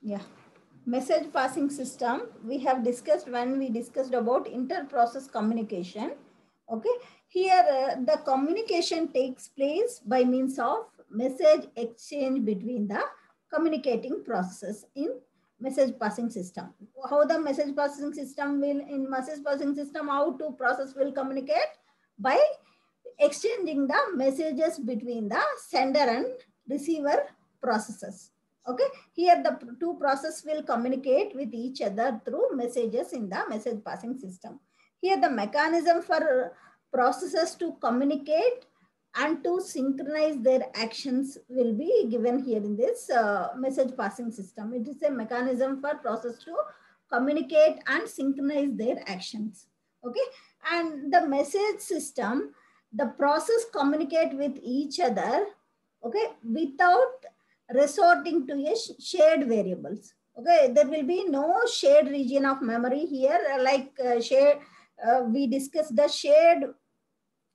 Yeah. Message passing system we have discussed when we discussed about inter-process communication. Okay. Here the communication takes place by means of message exchange between the communicating processes in message passing system. How the message passing system will in message passing system, how two process will communicate by exchanging the messages between the sender and receiver processes. Okay, here the two processes will communicate with each other through messages in the message passing system. Here the mechanism for processes to communicate and to synchronize their actions will be given here in this message passing system. It is a mechanism for process to communicate and synchronize their actions. Okay, and the message system, the process communicate with each other, okay, without resorting to a shared variables. Okay, there will be no shared region of memory here, shared. We discussed the shared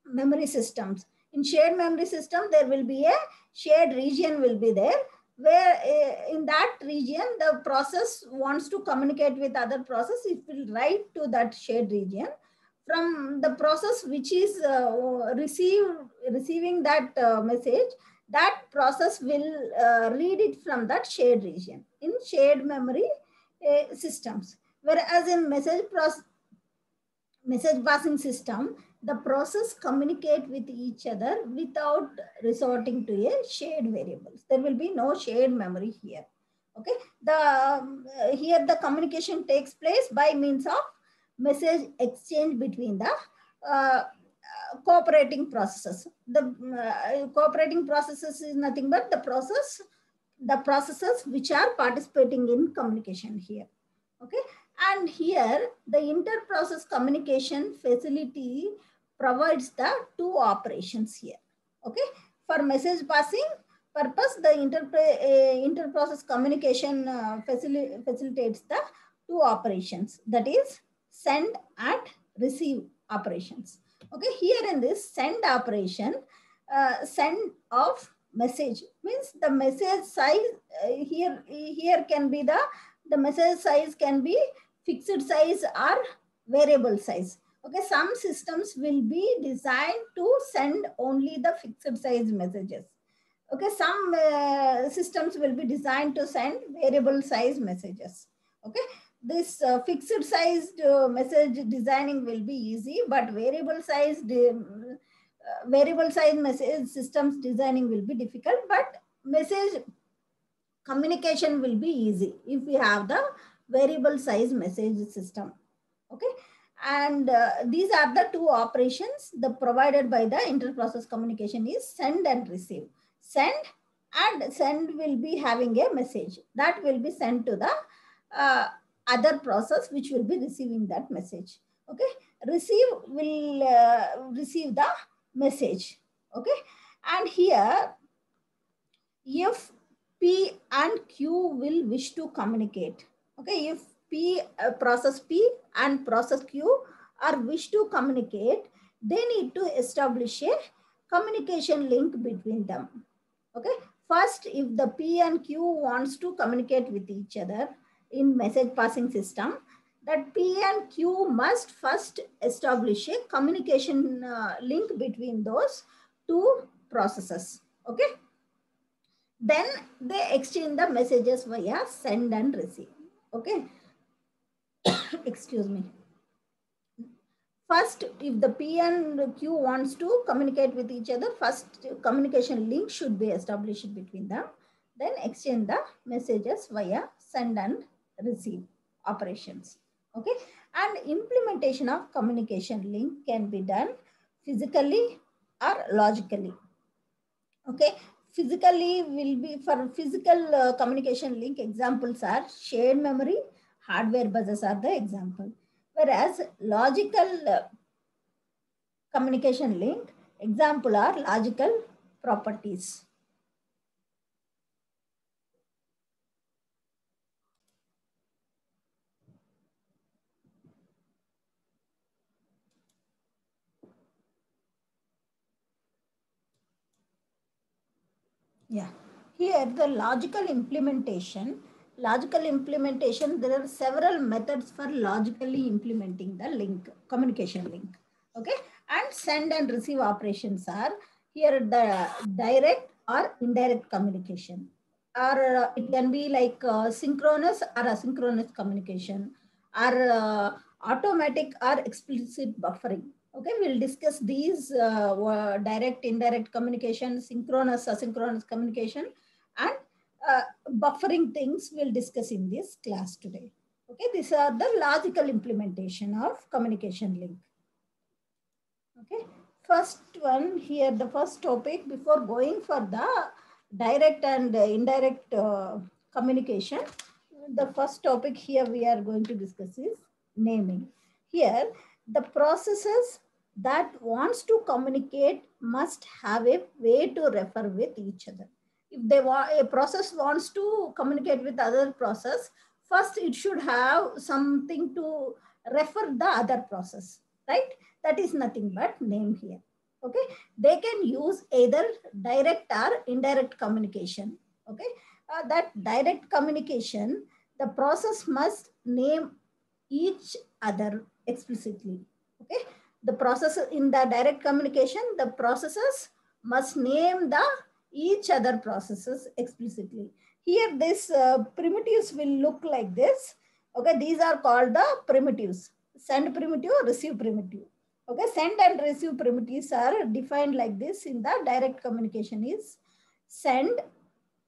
memory systems. In shared memory system, there will be a shared region will be there, where in that region the process wants to communicate with other process, it will write to that shared region. From the process which is receiving that message, that process will read it from that shared region in shared memory systems. Whereas in message passing system, the process communicate with each other without resorting to a shared variables. There will be no shared memory here. Okay, the here the communication takes place by means of message exchange between the cooperating processes. The cooperating processes is nothing but the processes which are participating in communication here. Okay, and here the inter-process communication facility provides the two operations here. Okay, for message passing purpose, the inter-process communication facilitates the two operations, that is send and receive operations. Okay, here in this send operation, send of message means the message size here can be the message size can be fixed size or variable size. Okay, some systems will be designed to send only the fixed size messages. Okay, some systems will be designed to send variable size messages. Okay, this fixed sized message designing will be easy, but variable size message systems designing will be difficult, but message communication will be easy if we have the variable size message system. Okay, and these are the two operations the provided by the inter-process communication is send and receive. Send will be having a message that will be sent to the other process which will be receiving that message. Okay, receive will receive the message. Okay, and here if P and Q will wish to communicate. Okay, if process P and process Q are wish to communicate, they need to establish a communication link between them. Okay, first if the P and Q wants to communicate with each other in message passing system, that P and Q must first establish a communication link between those two processes. Okay, then they exchange the messages via send and receive. Okay, excuse me. First, if the P and Q wants to communicate with each other, first communication link should be established between them. Then exchange the messages via send and receive operations. Okay, and implementation of communication link can be done physically or logically. Okay, physically will be for physical communication link, examples are shared memory, hardware buses are the example. Whereas logical communication link, example are logical properties. Yeah, here the logical implementation logical implementation, there are several methods for logically implementing the link, communication link. Okay, and send and receive operations are here the direct or indirect communication, or it can be like synchronous or asynchronous communication, or automatic or explicit buffering. Okay, we'll discuss these direct, indirect communication, synchronous, asynchronous communication, and buffering things we'll discuss in this class today. Okay, these are the logical implementation of communication link. Okay, first one here, the first topic before going for the direct and indirect communication, the first topic here we are going to discuss is naming. Here, the processes that wants to communicate must have a way to refer with each other. If they want, a process wants to communicate with other process, first it should have something to refer the other process, right? That is nothing but name here. Okay, they can use either direct or indirect communication. Okay, that direct communication, the process must name each other explicitly. Okay, the process in the direct communication, the processes must name the each other processes explicitly. Here, this primitives will look like this. Okay, these are called the primitives: send primitive, receive primitive. Okay, send and receive primitives are defined like this in the direct communication is send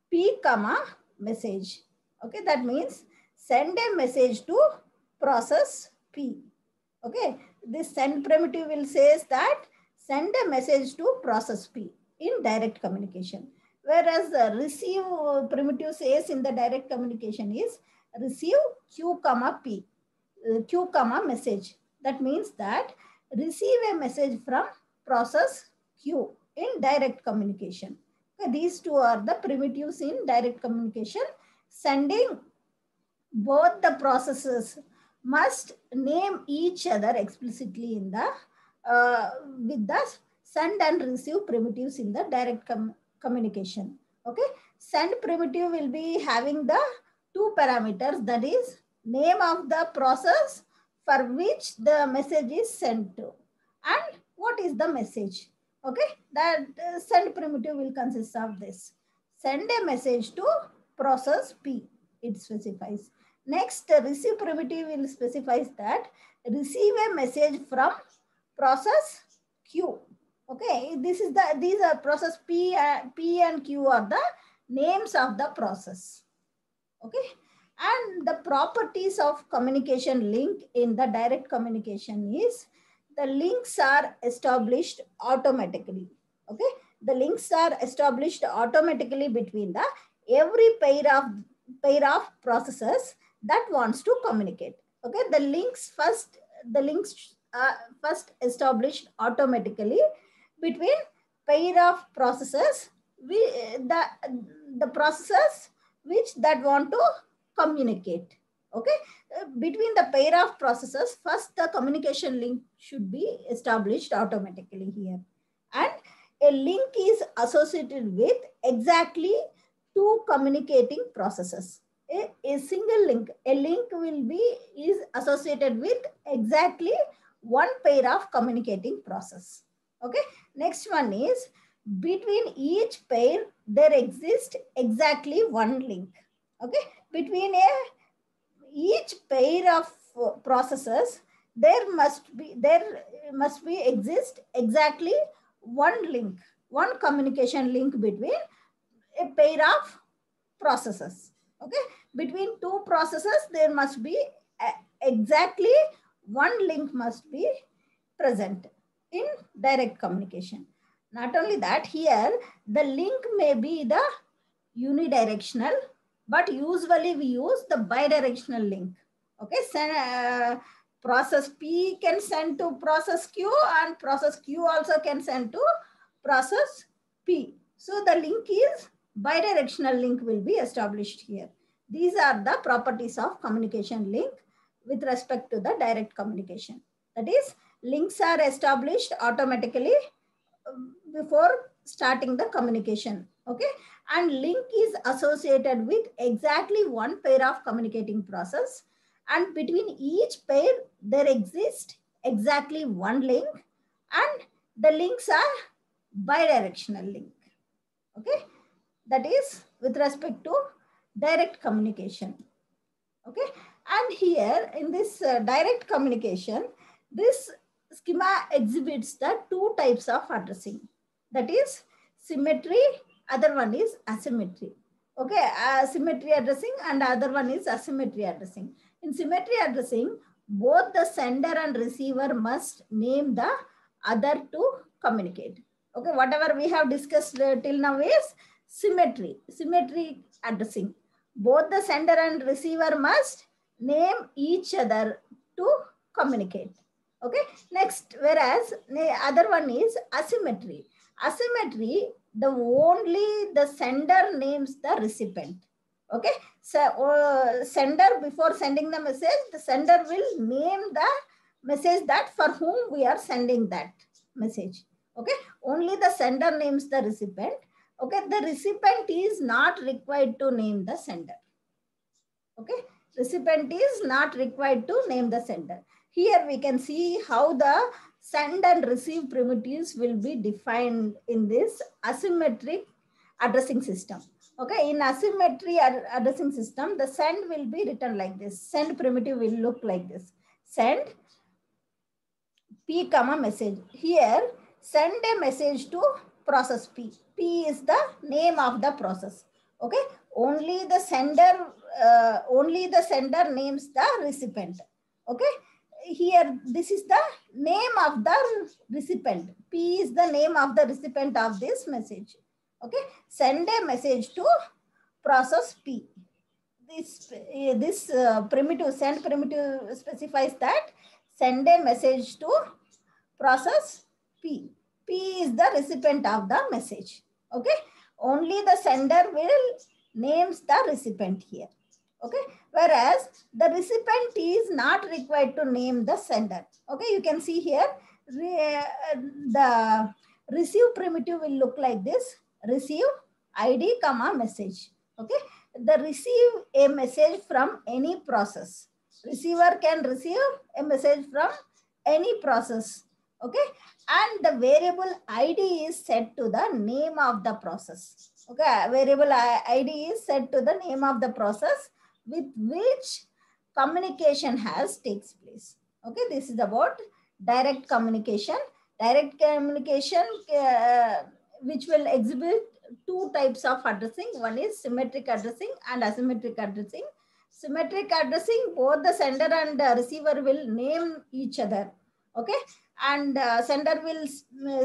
P comma message. Okay, that means send a message to process P. Okay, this send primitive will says that send a message to process P in direct communication. Whereas the receive primitive says in the direct communication is receive Q comma P, Q comma message. That means that receive a message from process Q in direct communication. Okay, these two are the primitives in direct communication. Sending both the processes must name each other explicitly in the with the send and receive primitives in the direct communication. Okay, send primitive will be having the two parameters, that is name of the process for which the message is sent to and what is the message. Okay, that send primitive will consist of this: send a message to process P, it specifies. Next, receive primitive will specify that receive a message from process Q. Okay, this is the, these are process P and Q are the names of the process. Okay, and the properties of communication link in the direct communication is the links are established automatically. Okay, the links are established automatically between the every pair of processes that wants to communicate. Okay, the links first established automatically between pair of processes, the processes which that want to communicate. Okay, between the pair of processes, first the communication link should be established automatically here, and a link is associated with exactly two communicating processes. A single link, a link will be is associated with exactly one pair of communicating process. Okay, next one is between each pair there exists exactly one link. Okay, between each pair of processes there must be exist exactly one link, one communication link between a pair of processes. Okay, between two processes there must be exactly one link must be present in direct communication. Not only that, here the link may be the unidirectional, but usually we use the bidirectional link. Okay, send, process P can send to process Q and process Q also can send to process P. So the link is bidirectional link will be established here. These are the properties of communication link with respect to the direct communication. That is, links are established automatically before starting the communication. Okay, and link is associated with exactly one pair of communicating process, and between each pair there exists exactly one link, and the links are bidirectional link. Okay, that is with respect to direct communication. Okay, and here in this direct communication, this schema exhibits the two types of addressing, that is symmetry, other one is asymmetry. Okay, symmetry addressing and other one is asymmetry addressing. In symmetry addressing, both the sender and receiver must name the other to communicate. Okay, whatever we have discussed till now is symmetry addressing. Both the sender and receiver must name each other to communicate. Okay, next, whereas the other one is asymmetry. Asymmetry, the only the sender names the recipient. Okay, so sender, before sending the message, the sender will name the message that for whom we are sending that message. Okay, only the sender names the recipient. Okay, the recipient is not required to name the sender. Okay, recipient is not required to name the sender. Here we can see how the send and receive primitives will be defined in this asymmetric addressing system. Okay, in asymmetry addressing system, the send will be written like this. Send primitive will look like this. Send P comma message. Here, send a message to process P. P is the name of the process. Okay, only the sender names the recipient. Okay, here this is the name of the recipient. P is the name of the recipient of this message. Okay, send a message to process P. This primitive, send primitive specifies that send a message to process P. P is the recipient of the message. Okay, only the sender will names the recipient here. Okay, whereas the recipient is not required to name the sender. Okay, you can see here the receive primitive will look like this. Receive ID comma message. Okay, the receive a message from any process. Receiver can receive a message from any process. Okay, and the variable ID is set to the name of the process. Okay, variable ID is set to the name of the process with which communication has takes place. Okay, this is about direct communication. Direct communication which will exhibit two types of addressing. One is symmetric addressing and asymmetric addressing. Symmetric addressing, both the sender and receiver will name each other. Okay, and sender will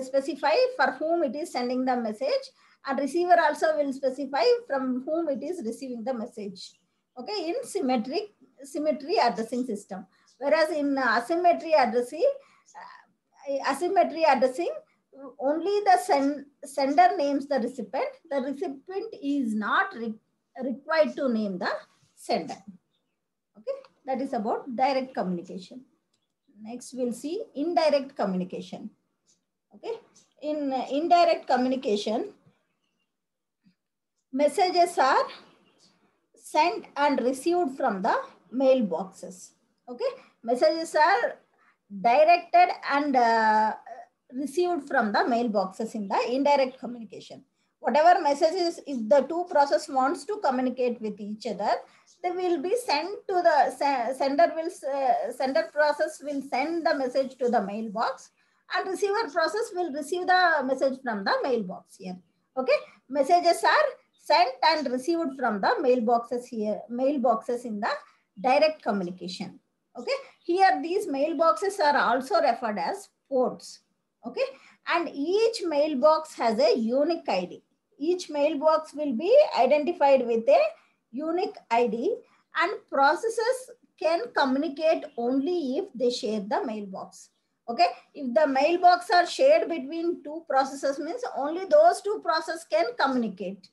specify for whom it is sending the message, and receiver also will specify from whom it is receiving the message. Okay, in symmetry addressing system. Whereas in asymmetry addressing, only the sender names the recipient. The recipient is not required to name the sender. Okay, that is about direct communication. Next, we'll see indirect communication. Okay, in indirect communication, messages are sent and received from the mailboxes. Okay, messages are directed and received from the mailboxes in the indirect communication. Whatever messages, if the two process wants to communicate with each other, they will be sent to the sender process will send the message to the mailbox, and receiver process will receive the message from the mailbox here. Okay, messages are sent and received from the mailboxes here, mailboxes in the direct communication. Okay, here these mailboxes are also referred as ports. Okay, and each mailbox has a unique ID. Each mailbox will be identified with a unique ID, and processes can communicate only if they share the mailbox. Okay, if the mailbox are shared between two processes, means only those two processes can communicate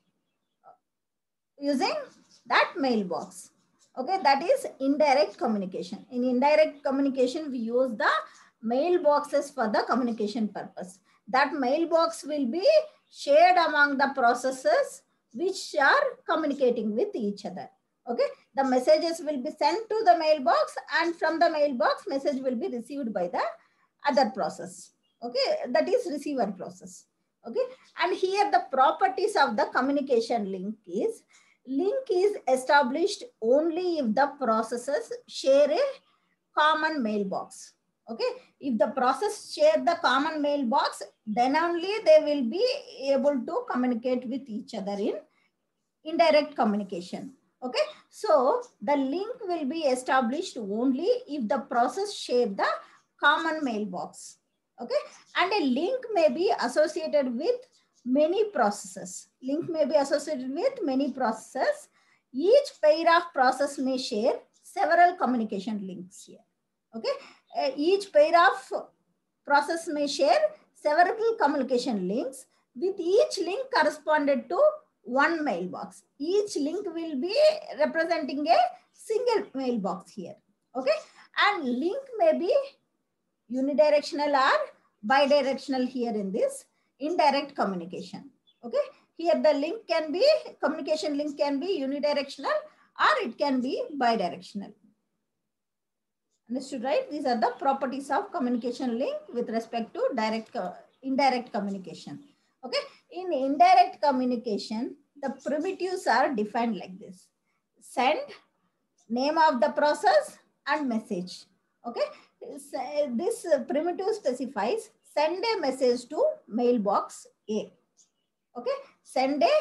using that mailbox. Okay, that is indirect communication. In indirect communication, we use the mailboxes for the communication purpose. That mailbox will be shared among the processes which are communicating with each other. Okay, the messages will be sent to the mailbox, and from the mailbox message will be received by the other process. Okay, that is receiver process. Okay, and here the properties of the communication link is established only if the processes share a common mailbox. Okay, if the process share the common mailbox, then only they will be able to communicate with each other in indirect communication. Okay, so the link will be established only if the process share the common mailbox. Okay, and a link may be associated with many processes. Link may be associated with many processes. Each pair of process may share several communication links here. Okay, each pair of process may share several communication links, with each link corresponded to one mailbox. Each link will be representing a single mailbox here. Okay, and link may be unidirectional or bidirectional here in this indirect communication. Okay, here the link can be, communication link can be unidirectional or it can be bidirectional. Understood, right? These are the properties of communication link with respect to indirect communication. Okay, in indirect communication, the primitives are defined like this: send, name of the process, and message. Okay, this primitive specifies send a message to mailbox A. Okay, send a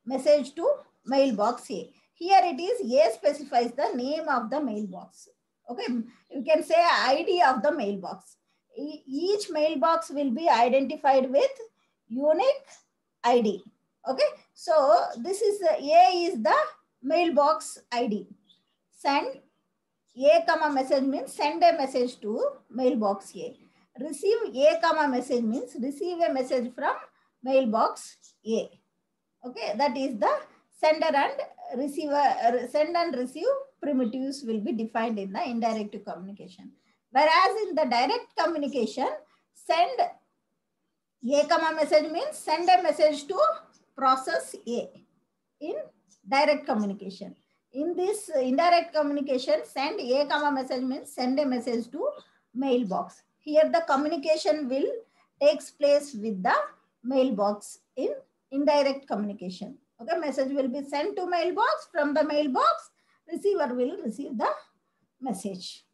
message to mailbox A. Here it is A specifies the name of the mailbox. Okay, you can say ID of the mailbox. Each mailbox will be identified with unique ID. Okay, so this is A is the mailbox ID. Send A comma message means send a message to mailbox A. Receive A comma message means receive a message from mailbox A. Okay, that is the sender and receiver, send and receive primitives will be defined in the indirect communication. Whereas in the direct communication, send A comma message means send a message to process A in direct communication. In this indirect communication, send A comma message means send a message to mailbox. Here the communication will takes place with the mailbox in indirect communication. Okay, message will be sent to mailbox. From the mailbox, receiver will receive the message.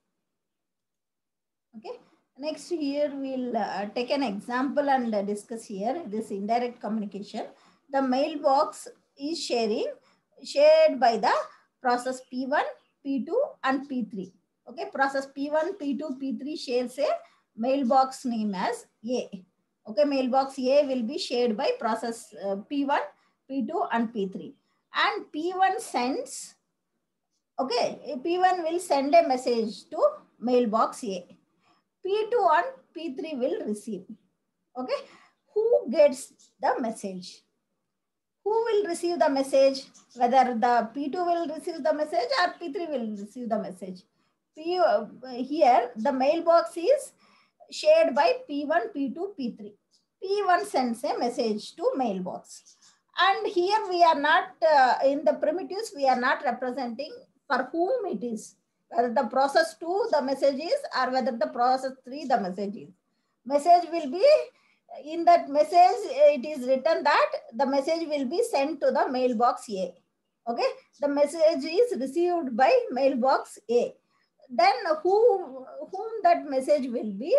Okay, next here we'll take an example and discuss here this indirect communication. The mailbox is shared by the process P1, P2 and P3. Okay, process P1, P2, P3 shares a mailbox name as A. Okay, mailbox A will be shared by process P1, P2 and P3. And P1 sends, okay, P1 will send a message to mailbox A. P2 and P3 will receive. Okay, who gets the message? Who will receive the message? Whether the P2 will receive the message or P3 will receive the message. Here, the mailbox is shared by P1, P2, P3. P1 sends a message to mailbox. And here we are not, in the primitives, we are not representing for whom it is. Whether the process 2 the message is or whether the process 3 the message is. Message will be, in that message it is written that the message will be sent to the mailbox A. Okay, the message is received by mailbox A. Then whom that message will be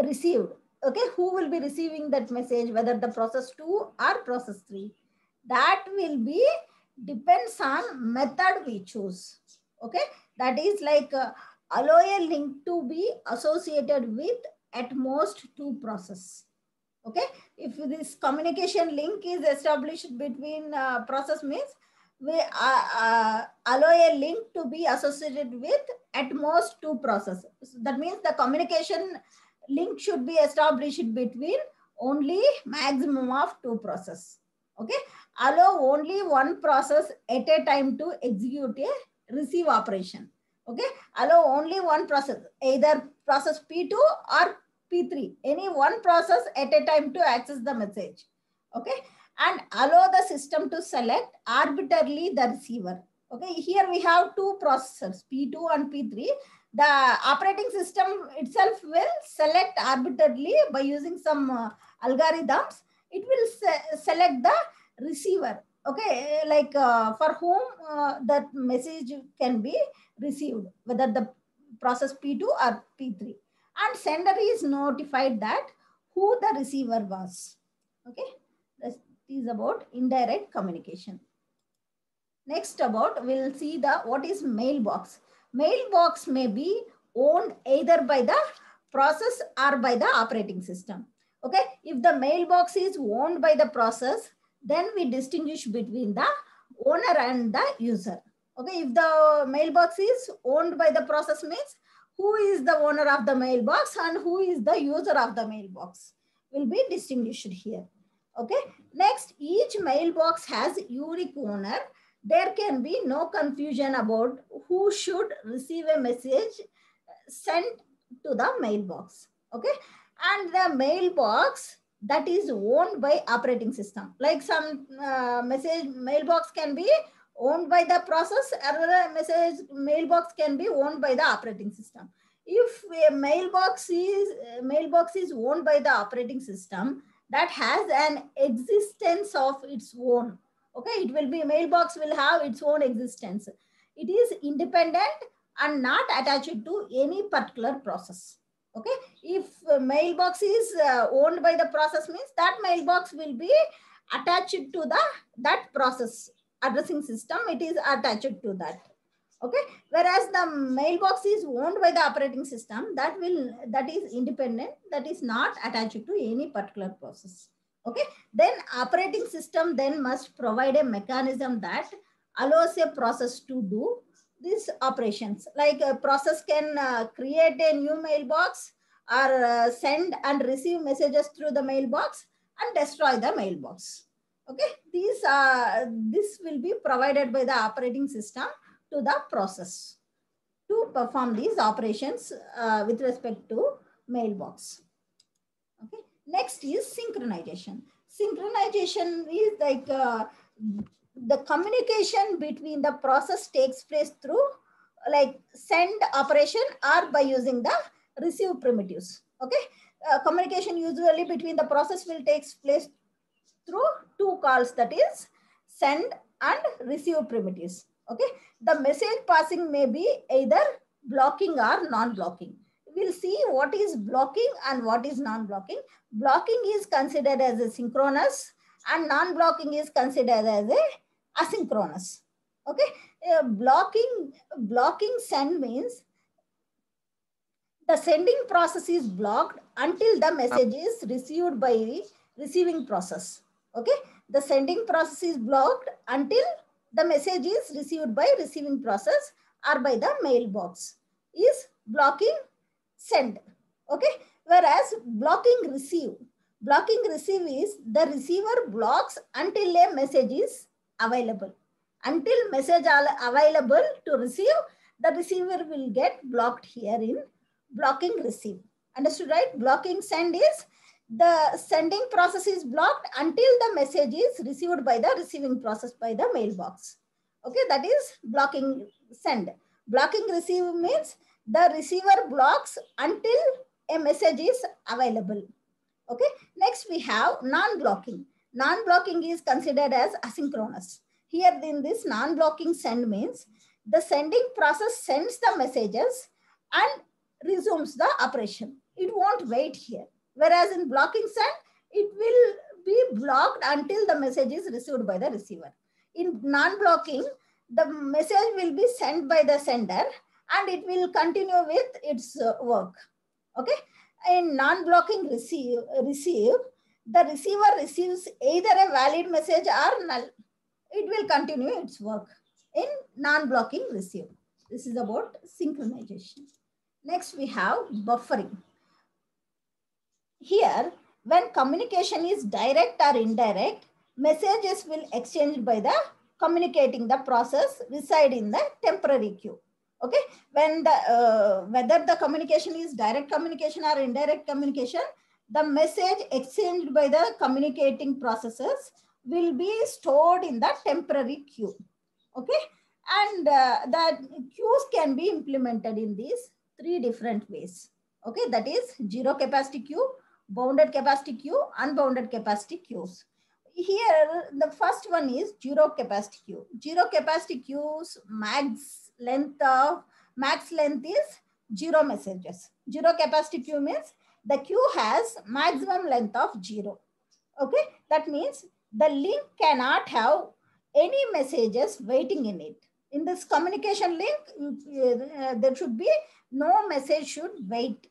received. Okay, who will be receiving that message, whether the process 2 or process 3, that will be depends on method we choose. Okay, that is like allow a link to be associated with at most 2 processes. Okay, if this communication link is established between process means we allow a link to be associated with at most 2 processes. That means the communication link should be established between only maximum of 2 processes. Okay, allow only one process at a time to execute a receive operation. Okay, allow only one process, either process P2 or P3, any one process at a time to access the message. Okay, and allow the system to select arbitrarily the receiver. Okay, here we have two processors, P2 and P3. The operating system itself will select arbitrarily by using some algorithms. It will select the receiver. Okay, like for whom that message can be received, whether the process P2 or P3. And sender is notified that who the receiver was. Okay, this is about indirect communication. Next we'll see what is mailbox. Mailbox may be owned either by the process or by the operating system. Okay, if the mailbox is owned by the process, then we distinguish between the owner and the user. Okay, if the mailbox is owned by the process means who is the owner of the mailbox and who is the user of the mailbox will be distinguished here. Okay, next, each mailbox has unique owner. There can be no confusion about who should receive a message sent to the mailbox. Okay, and the mailbox that is owned by operating system, like some mailbox can be owned by the process, another mailbox can be owned by the operating system. If a mailbox is owned by the operating system, that has an existence of its own. Okay, it will be, mailbox will have its own existence. It is independent and not attached to any particular process. Okay, if mailbox is owned by the process means that mailbox will be attached to that process addressing system. It is attached to that. Okay, whereas the mailbox is owned by the operating system, that is independent, that is not attached to any particular process. Okay, then operating system then must provide a mechanism that allows a process to do these operations. Like a process can create a new mailbox or send and receive messages through the mailbox and destroy the mailbox. Okay, this will be provided by the operating system to the process to perform these operations with respect to mailbox. Okay. Next is synchronization. Synchronization is like the communication between the process takes place through like send operation or by using the receive primitives. Okay, communication usually between the process will take place through two calls, that is send and receive primitives. Okay, the message passing may be either blocking or non-blocking. We'll see what is blocking and what is non-blocking. Blocking is considered as a synchronous and non-blocking is considered as a asynchronous. Okay, blocking send means the sending process is blocked until the message is received by receiving process. Okay, the sending process is blocked until the message is received by receiving process or by the mailbox is blocking send. Okay, whereas blocking receive is the receiver blocks until a message is available. Until message available to receive, the receiver will get blocked here in blocking receive. Understood, right? Blocking send is the sending process is blocked until the message is received by the receiving process by the mailbox. Okay, that is blocking send. Blocking receive means the receiver blocks until a message is available. Okay, next we have non-blocking. Non-blocking is considered as asynchronous. Here in this non-blocking send means the sending process sends the messages and resumes the operation. It won't wait here. Whereas in blocking send, it will be blocked until the message is received by the receiver. In non-blocking, the message will be sent by the sender and it will continue with its work. Okay. In non-blocking receive, the receiver receives either a valid message or null. It will continue its work in non-blocking receive. This is about synchronization. Next, we have buffering. Here, when communication is direct or indirect, messages will exchange by the communicating the process reside in the temporary queue. Okay, when whether the communication is direct communication or indirect communication, the message exchanged by the communicating processes will be stored in the temporary queue. Okay, and the queues can be implemented in these three different ways. Okay, that is zero capacity queue, bounded capacity queue, unbounded capacity queues. Here, the first one is zero capacity queue. Zero capacity queues max length is zero messages. Zero capacity queue means the queue has maximum length of zero. Okay, that means the link cannot have any messages waiting in it. In this communication link, there should be no message should wait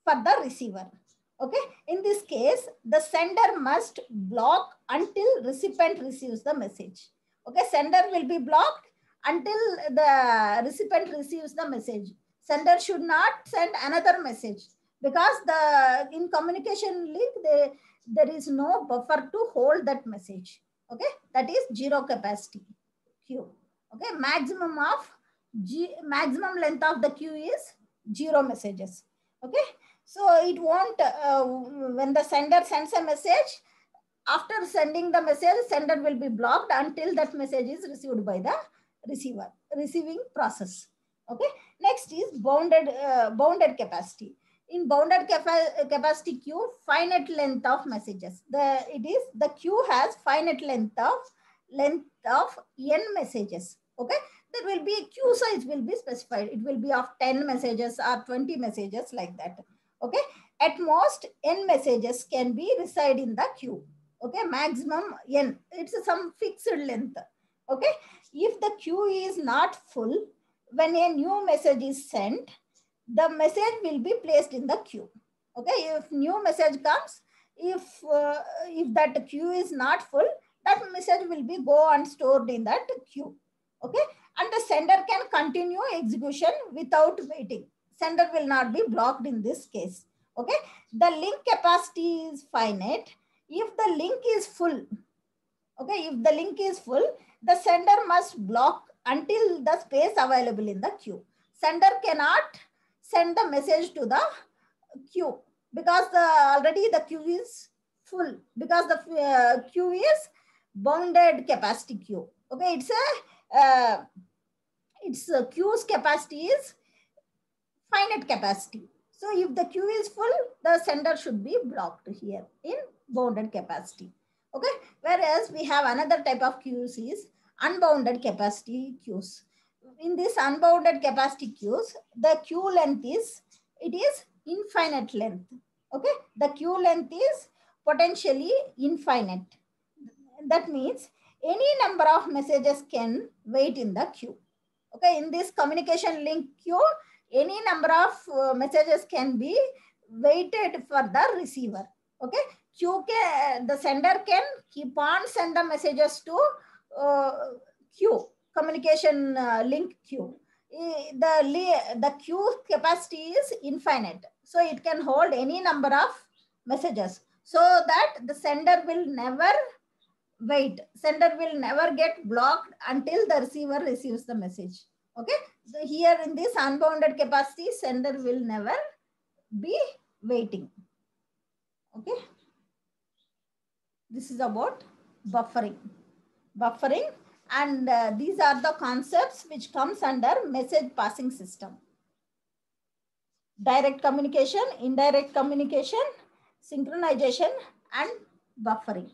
for the receiver. Okay, in this case, the sender must block until recipient receives the message. Okay, sender will be blocked until the recipient receives the message. Sender should not send another message because the in communication link there is no buffer to hold that message. Okay, that is zero capacity queue. Okay, maximum length of the queue is zero messages. Okay, so it won't when the sender sends a message, after sending the message, sender will be blocked until that message is received by the receiving process. Okay, next is bounded capacity. In bounded capacity queue, finite length of messages. The queue has finite length of n messages. Okay, there will be queue size will be specified. It will be of 10 messages or 20 messages like that. Okay, at most n messages can be reside in the queue. Okay, maximum n, it's some fixed length. Okay, if the queue is not full, when a new message is sent, the message will be placed in the queue. Okay, if new message comes, if that queue is not full, that message will be go and stored in that queue. Okay, and the sender can continue execution without waiting. Sender will not be blocked in this case. Okay, the link capacity is finite. If the link is full, okay, if the link is full, the sender must block until the space available in the queue. Sender cannot send the message to the queue because already the queue is full, because the queue is bounded capacity queue. Okay, it's a queue's capacity is finite capacity. So if the queue is full, the sender should be blocked here in bounded capacity. Okay, whereas we have another type of queues is unbounded capacity queues. In this unbounded capacity queues, the queue length is infinite length. Okay, the queue length is potentially infinite. That means any number of messages can wait in the queue. Okay, in this communication link queue, any number of messages can be waited for the receiver. Okay, the sender can keep on send the messages to queue, communication link queue. The queue capacity is infinite, so it can hold any number of messages, so that the sender will never wait. Sender will never get blocked until the receiver receives the message. Okay, so here in this unbounded capacity, sender will never be waiting. Okay, this is about buffering. And these are the concepts which comes under message passing system: direct communication, indirect communication, synchronization, and buffering.